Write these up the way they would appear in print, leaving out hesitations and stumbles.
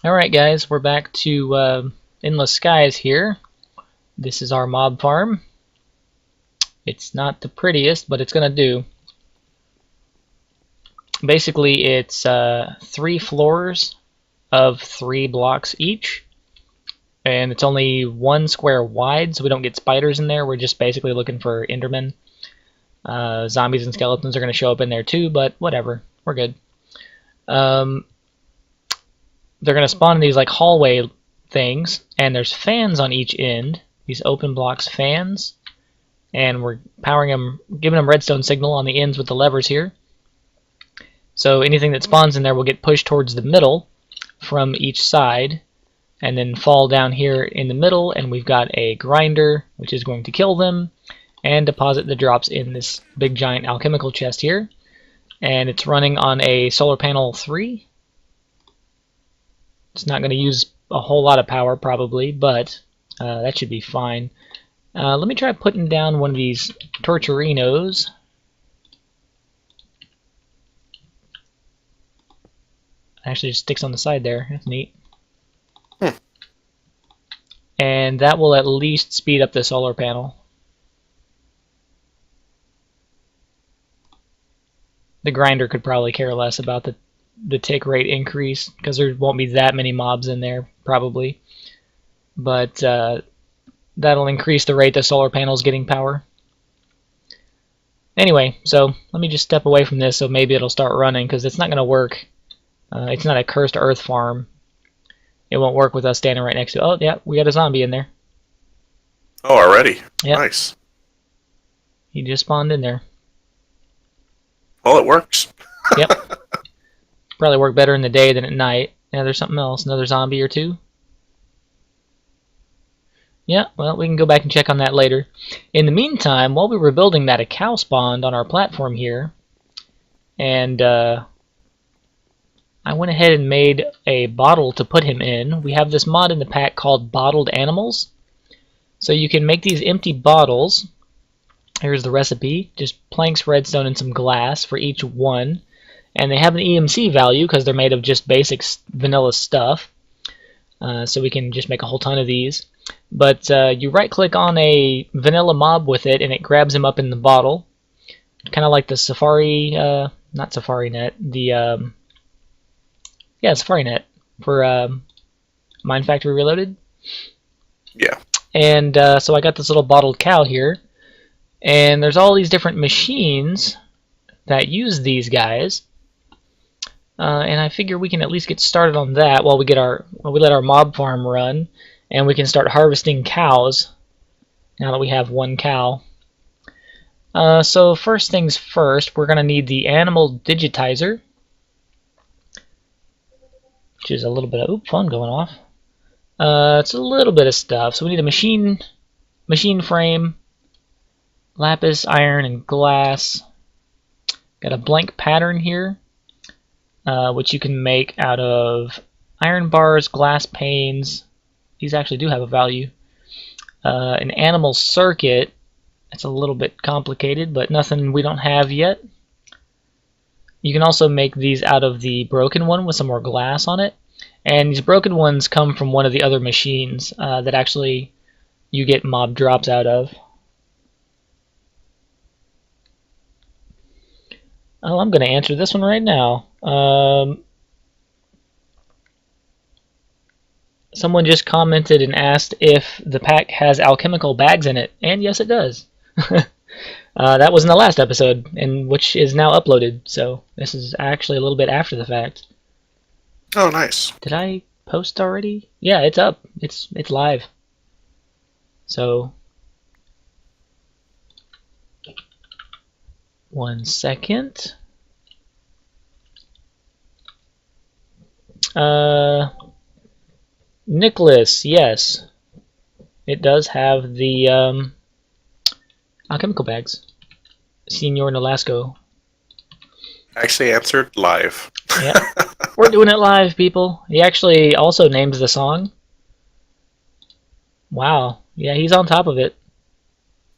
Alright guys, we're back to Endless Skies here. This is our mob farm. It's not the prettiest, but it's gonna do. Basically, it's 3 floors of 3 blocks each, and it's only 1 square wide, so we don't get spiders in there. We're just basically looking for Endermen. Zombies and skeletons are gonna show up in there too, but whatever, we're good. Um, they're gonna spawn in these like hallway things, and there's fans on each end. These open blocks fans. And we're powering them, giving them redstone signal on the ends with the levers here. So anything that spawns in there will get pushed towards the middle from each side and then fall down here in the middle, and we've got a grinder which is going to kill them and deposit the drops in this big giant alchemical chest here. And it's running on a solar panel 3. It's not going to use a whole lot of power probably, but that should be fine. Let me try putting down one of these torturinos. Actually, just sticks on the side there. That's neat. And that will at least speed up the solar panel. The grinder could probably care less about the tick rate increase because there won't be that many mobs in there probably. But that'll increase the rate the solar panel is getting power. Anyway, so let me just step away from this so maybe it'll start running, because it's not going to work. It's not a cursed earth farm. It won't work with us standing right next to it. Oh, yeah, we got a zombie in there. Oh, already? Yep. Nice. He just spawned in there. Well, it works. Yep. Probably work better in the day than at night. Yeah, there's something else. Another zombie or two. Yeah, well, we can go back and check on that later. In the meantime, while we were building that, a cow spawned on our platform here. And I went ahead and made a bottle to put him in. We have this mod in the pack called Bottled Animals. So you can make these empty bottles. Here's the recipe. Just planks, redstone, and some glass for each one. And they have an EMC value because they're made of just basic vanilla stuff. So we can just make a whole ton of these. But you right click on a vanilla mob with it and it grabs him up in the bottle. Kind of like the Safari, not Safari Net, the, yeah, Safari Net for Mine Factory Reloaded. Yeah. And so I got this little bottled cow here. And there's all these different machines that use these guys. And I figure we can at least get started on that while we let our mob farm run, and we can start harvesting cows now that we have 1 cow. So first things first, we're going to need the animal digitizer, which is a little bit of phone going off. It's a little bit of stuff. So we need a machine frame, lapis, iron, and glass. Got a blank pattern here, which you can make out of iron bars, glass panes. These actually do have a value. An animal circuit. It's a little bit complicated, but nothing we don't have yet. You can also make these out of the broken one with some more glass on it. And these broken ones come from one of the other machines that actually you get mob drops out of. Oh, I'm going to answer this one right now. Someone just commented and asked if the pack has alchemical bags in it, and yes, it does. That was in the last episode, which is now uploaded, so this is actually a little bit after the fact. Oh, nice. Did I post already? Yeah, it's up. It's live. So, 1 second. Nicholas, yes. It does have the alchemical bags. Senor Nolasco. Actually answered live. Yeah. We're doing it live, people. He actually also names the song. Wow. Yeah, he's on top of it.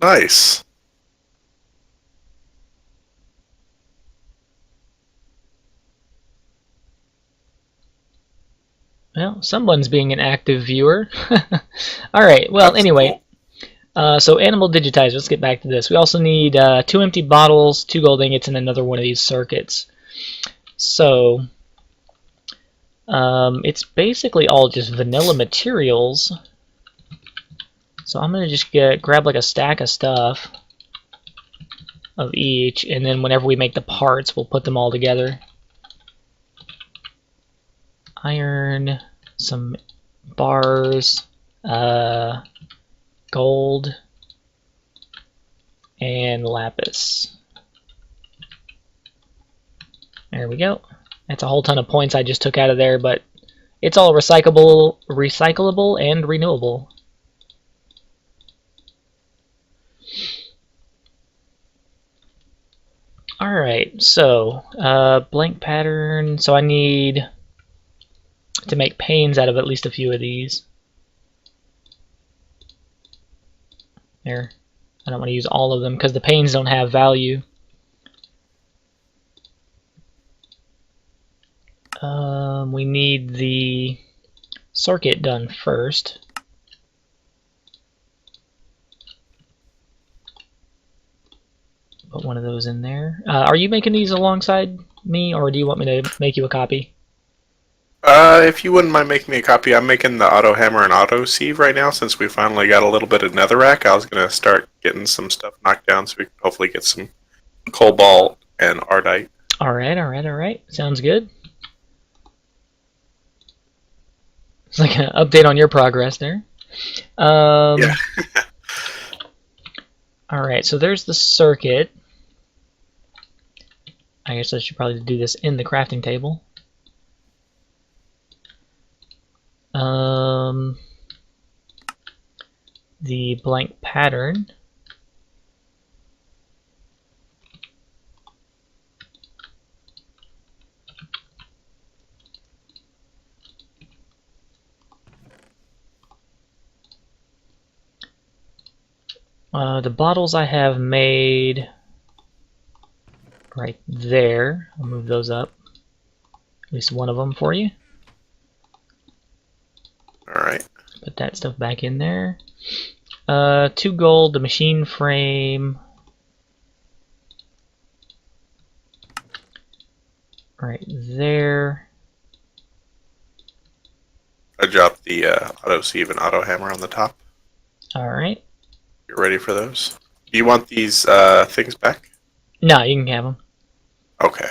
Nice. Well, someone's being an active viewer. Alright, well, That's anyway. cool. So animal digitizer, let's get back to this. We also need 2 empty bottles, 2 gold ingots, and another one of these circuits. So, it's basically all just vanilla materials. So I'm going to just grab like a stack of stuff of each, and then whenever we make the parts, we'll put them all together. Iron, some bars, gold, and lapis. There we go. That's a whole ton of points I just took out of there, but it's all recyclable and renewable. Alright, so blank pattern. So I need to make panes out of at least a few of these. There. I don't want to use all of them because the panes don't have value. We need the circuit done first. Put one of those in there. Are you making these alongside me, or do you want me to make you a copy? If you wouldn't mind making me a copy, I'm making the auto hammer and auto sieve right now since we finally got a little bit of netherrack. I was going to start getting some stuff knocked down so we can hopefully get some cobalt and ardite. Alright, alright, alright. Sounds good. It's like an update on your progress there. Yeah. Alright, so there's the circuit. I guess I should probably do this in the crafting table. The blank pattern. The bottles I have made right there. I'll move those up. At least one of them for you. Alright. Put that stuff back in there. 2 gold, the machine frame. Right there. I dropped the auto sieve and auto hammer on the top. Alright. You're ready for those? Do you want these things back? No, you can have them. Okay.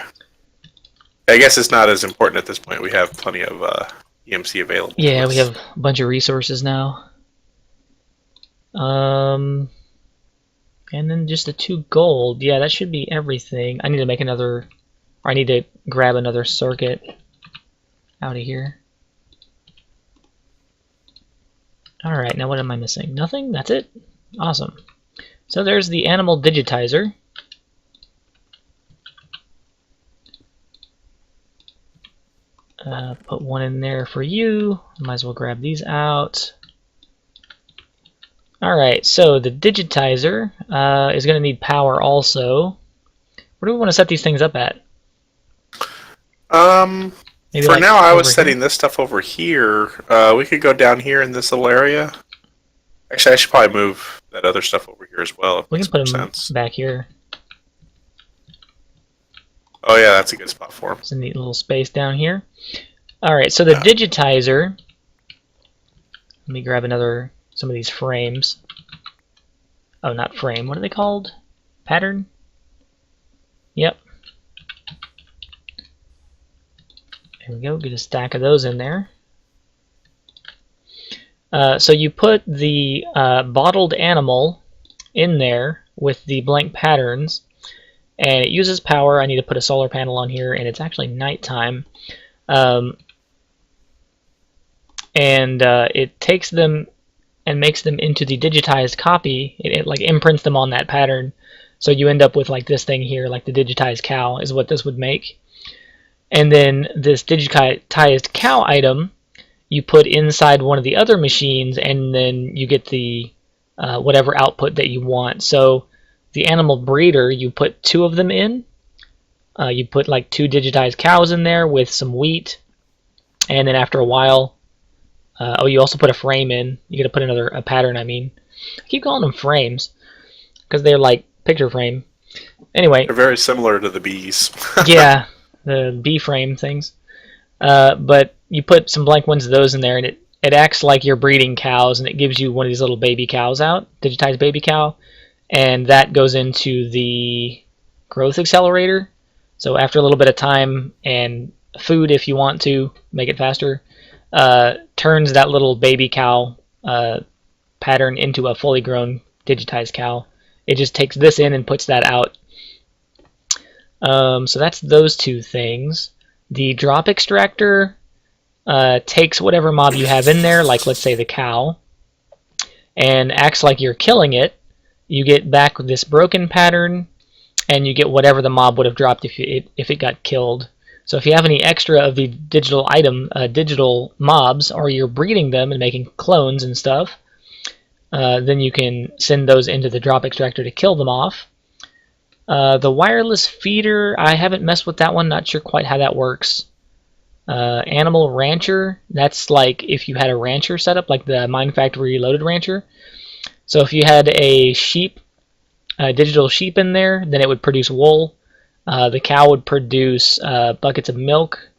I guess it's not as important at this point. We have plenty of EMC available. Yeah, we have a bunch of resources now. And then just the 2 gold. Yeah, that should be everything. I need to make another, or I need to grab another circuit out of here. Alright, now what am I missing? Nothing? That's it? Awesome. So there's the animal digitizer. Put one in there for you. Might as well grab these out. Alright, so the digitizer is going to need power also. Where do we want to set these things up at? Maybe for like now, I was here? setting this stuff over here. We could go down here in this little area. Actually, I should probably move that other stuff over here as well. We can put them sense. back here. Oh yeah, that's a good spot for them. It's a neat little space down here. Alright, so the digitizer. Let me grab some of these frames. Oh, not frame. What are they called? Pattern? Yep. There we go. Get a stack of those in there. So you put the bottled animal in there with the blank patterns, and it uses power. I need to put a solar panel on here, and it's actually nighttime. It takes them and makes them into the digitized copy. It like imprints them on that pattern, so you end up with like this thing here, like the digitized cow is what this would make. And then this digitized cow item you put inside one of the other machines, and then you get the whatever output that you want. So the animal breeder, you put 2 of them in. You put like 2 digitized cows in there with some wheat, And then after a while, oh, you also put a frame in. You got to put a pattern. I mean, I keep calling them frames because they're like picture frame. Anyway, They're very similar to the bees. yeah, the B frame things. But you put some blank ones of those in there, and it acts like you're breeding cows, and it gives you one of these little baby cows out, digitized baby cow, and that goes into the growth accelerator. So after a little bit of time and food, if you want to make it faster, turns that little baby cow pattern into a fully grown digitized cow. It just takes this in and puts that out. So that's those two things. The drop extractor takes whatever mob you have in there, like let's say the cow, and acts like you're killing it. You get back this broken pattern, and you get whatever the mob would have dropped if it got killed. So if you have any extra of the digital mobs, or you're breeding them and making clones and stuff, then you can send those into the drop extractor to kill them off. The wireless feeder, I haven't messed with that one, not sure quite how that works. Animal rancher, that's like if you had a rancher set up, like the Mine Factory Reloaded rancher. So if you had a digital sheep in there, then it would produce wool. The cow would produce buckets of milk.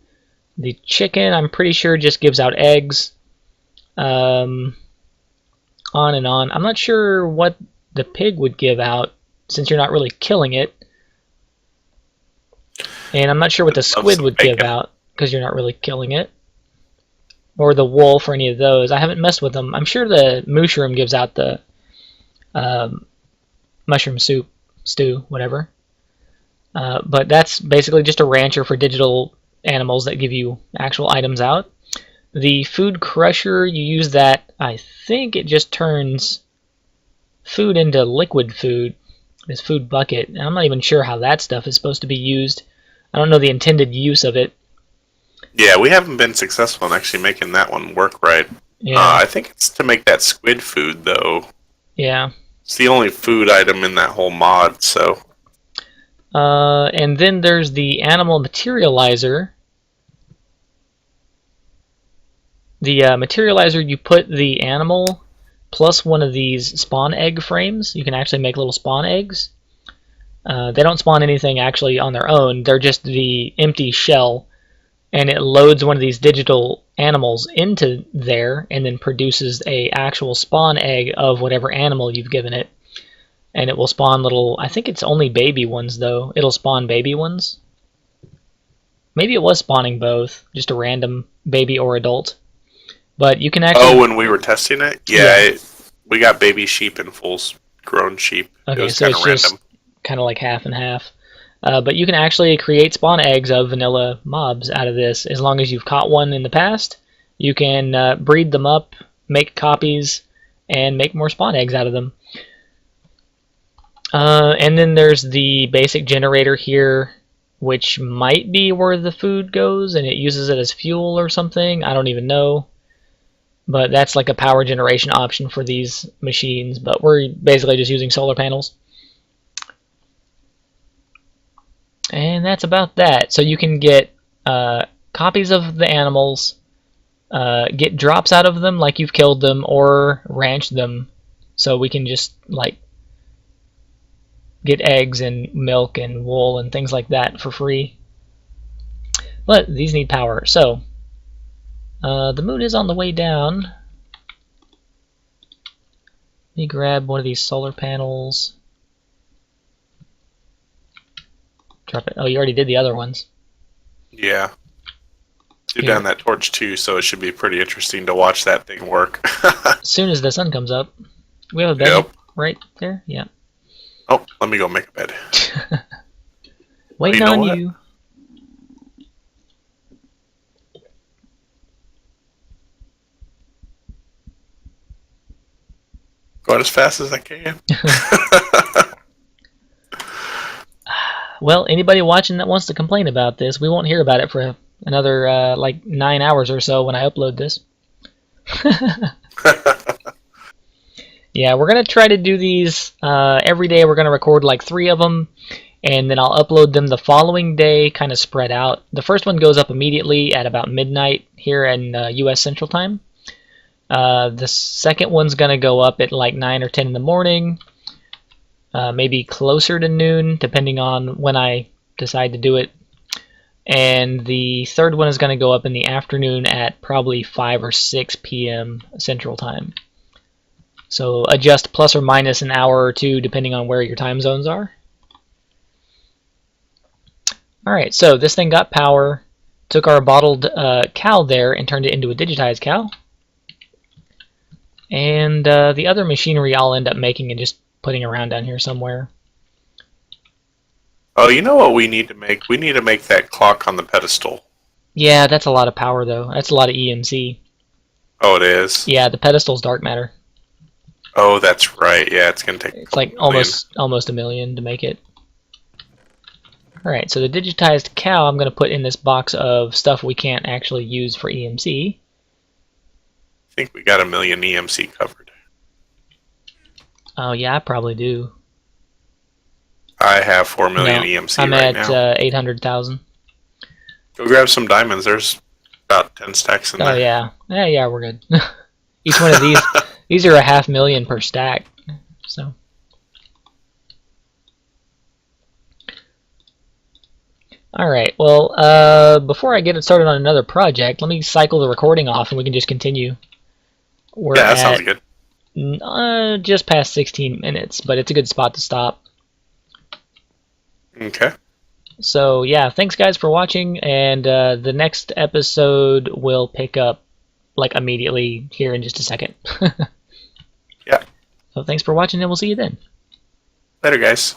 The chicken, I'm pretty sure, just gives out eggs. On and on. I'm not sure what the pig would give out, since you're not really killing it. And I'm not sure what the squid would give out, because you're not really killing it. Or the wool for any of those. I haven't messed with them. I'm sure the mushroom gives out the mushroom soup, stew, whatever. But that's basically just a rancher for digital animals that give you actual items out. The food crusher, you use that, I think it just turns food into liquid food. This food bucket. And I'm not even sure how that stuff is supposed to be used. I don't know the intended use of it. Yeah, we haven't been successful in actually making that one work right. Yeah. I think it's to make that squid food, though. Yeah. It's the only food item in that whole mod, so... and then there's the animal materializer. The materializer, you put the animal plus one of these spawn egg frames. You can actually make little spawn eggs. They don't spawn anything actually on their own. They're just the empty shell, and it loads one of these digital animals into there and then produces a actual spawn egg of whatever animal you've given it. And it will spawn little, I think it's only baby ones though. It'll spawn baby ones. Maybe it was spawning both, just a random baby or adult. But you can actually... Oh, when we were testing it? Yeah. We got baby sheep and full grown sheep. Okay, it was so kind it's of random. just kind of like half and half. But you can actually create spawn eggs of vanilla mobs out of this. As long as you've caught one in the past, you can breed them up, make copies, and make more spawn eggs out of them. And then there's the basic generator here, which might be where the food goes, and it uses it as fuel or something. I don't even know. But that's like a power generation option for these machines, but we're basically just using solar panels. And that's about that. So you can get copies of the animals, get drops out of them like you've killed them, or ranch them. So we can just like get eggs and milk and wool and things like that for free. But these need power. So the moon is on the way down. Let me grab one of these solar panels. Drop it. Oh, you already did the other ones. Yeah. Do down that torch too, so it should be pretty interesting to watch that thing work. As soon as the sun comes up. We have a bed right there? Yeah. Oh, let me go make a bed. Waiting on you. Going as fast as I can. Well, anybody watching that wants to complain about this, we won't hear about it for another like 9 hours or so when I upload this. Yeah, we're going to try to do these every day. We're going to record like 3 of them, and then I'll upload them the following day, kind of spread out. The first one goes up immediately at about midnight here in U.S. Central Time. The second one's going to go up at like 9 or 10 in the morning, maybe closer to noon, depending on when I decide to do it. And the third one is going to go up in the afternoon at probably 5 or 6 p.m. Central Time. So adjust plus or minus an hour or two depending on where your time zones are. Alright, so this thing got power, took our bottled cow there and turned it into a digitized cow. And the other machinery I'll end up making and just putting around down here somewhere. Oh, you know what we need to make? We need to make that clock on the pedestal. Yeah, that's a lot of power though. That's a lot of EMC. Oh, it is? Yeah, the pedestal's dark matter. Oh, that's right. Yeah, it's going to take It's like almost $1 million to make it. Alright, so the digitized cow I'm going to put in this box of stuff we can't actually use for EMC. I think we got 1 million EMC covered. Oh yeah, I probably do. I have 4 million No, EMC I'm right at now. 800,000. Go grab some diamonds. There's about 10 stacks in Oh there. yeah, yeah, we're good. Each one of these are 500,000 per stack. So. Alright, well, before I get it started on another project, let me cycle the recording off and we can just continue. We're Yeah, that sounds at good. just past 16 minutes, but it's a good spot to stop. Okay. So yeah, thanks guys for watching, and the next episode will pick up like immediately here in just a second. Yeah. So thanks for watching, and we'll see you then. Later, guys.